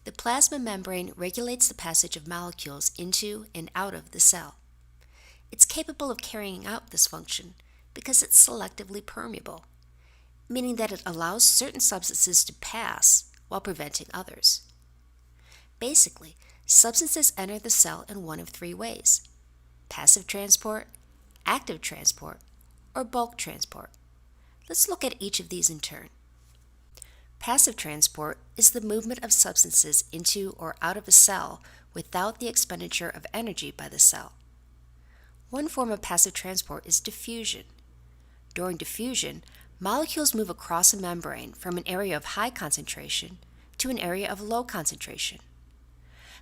The plasma membrane regulates the passage of molecules into and out of the cell. It's capable of carrying out this function because it's selectively permeable, meaning that it allows certain substances to pass while preventing others. Basically, substances enter the cell in one of three ways: passive transport, active transport, or bulk transport. Let's look at each of these in turn. Passive transport is the movement of substances into or out of a cell without the expenditure of energy by the cell. One form of passive transport is diffusion. During diffusion, molecules move across a membrane from an area of high concentration to an area of low concentration.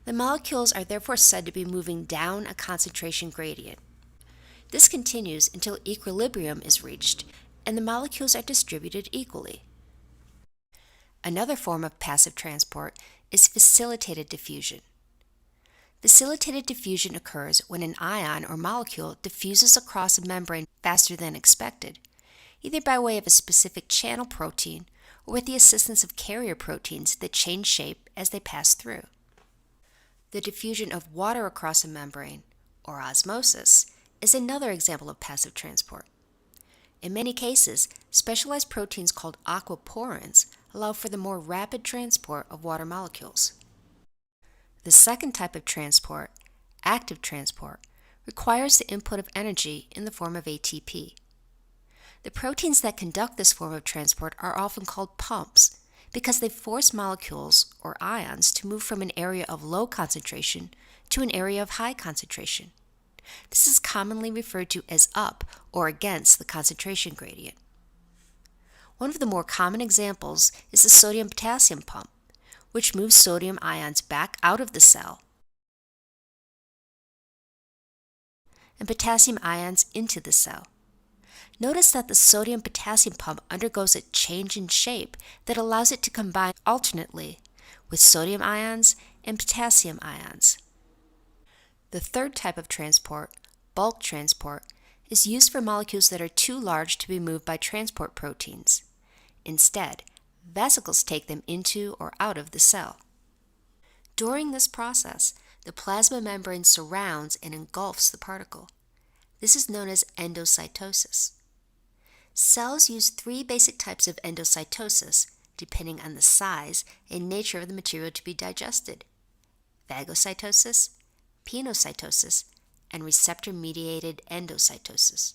The molecules are therefore said to be moving down a concentration gradient. This continues until equilibrium is reached and the molecules are distributed equally. Another form of passive transport is facilitated diffusion. Facilitated diffusion occurs when an ion or molecule diffuses across a membrane faster than expected, either by way of a specific channel protein or with the assistance of carrier proteins that change shape as they pass through. The diffusion of water across a membrane, or osmosis, is another example of passive transport. In many cases, specialized proteins called aquaporins allow for the more rapid transport of water molecules. The second type of transport, active transport, requires the input of energy in the form of ATP. The proteins that conduct this form of transport are often called pumps because they force molecules, or ions, to move from an area of low concentration to an area of high concentration. This is commonly referred to as up or against the concentration gradient. One of the more common examples is the sodium-potassium pump, which moves sodium ions back out of the cell and potassium ions into the cell. Notice that the sodium-potassium pump undergoes a change in shape that allows it to combine alternately with sodium ions and potassium ions. The third type of transport, bulk transport, is used for molecules that are too large to be moved by transport proteins. Instead, vesicles take them into or out of the cell. During this process, the plasma membrane surrounds and engulfs the particle. This is known as endocytosis. Cells use three basic types of endocytosis, depending on the size and nature of the material to be digested: phagocytosis, pinocytosis, and receptor-mediated endocytosis.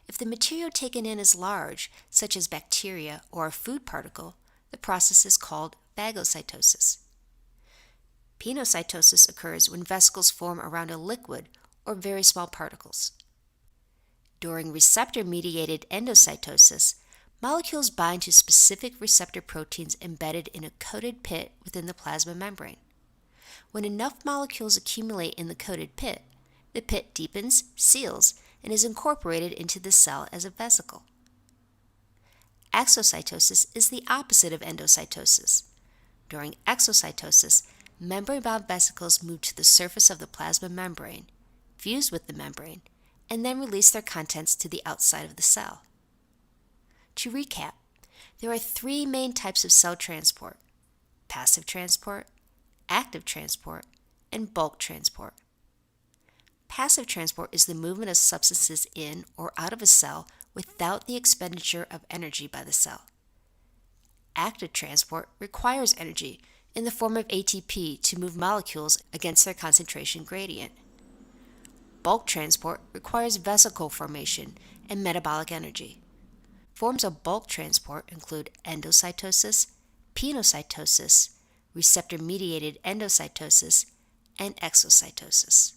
If the material taken in is large, such as bacteria or a food particle, the process is called phagocytosis. Pinocytosis occurs when vesicles form around a liquid or very small particles. During receptor-mediated endocytosis, molecules bind to specific receptor proteins embedded in a coated pit within the plasma membrane. When enough molecules accumulate in the coated pit, the pit deepens, seals, and is incorporated into the cell as a vesicle. Exocytosis is the opposite of endocytosis. During exocytosis, membrane-bound vesicles move to the surface of the plasma membrane, fuse with the membrane, and then release their contents to the outside of the cell. To recap, there are three main types of cell transport: passive transport, active transport, and bulk transport. Passive transport is the movement of substances in or out of a cell without the expenditure of energy by the cell. Active transport requires energy in the form of ATP to move molecules against their concentration gradient. Bulk transport requires vesicle formation and metabolic energy. Forms of bulk transport include endocytosis, pinocytosis, receptor-mediated endocytosis, and exocytosis.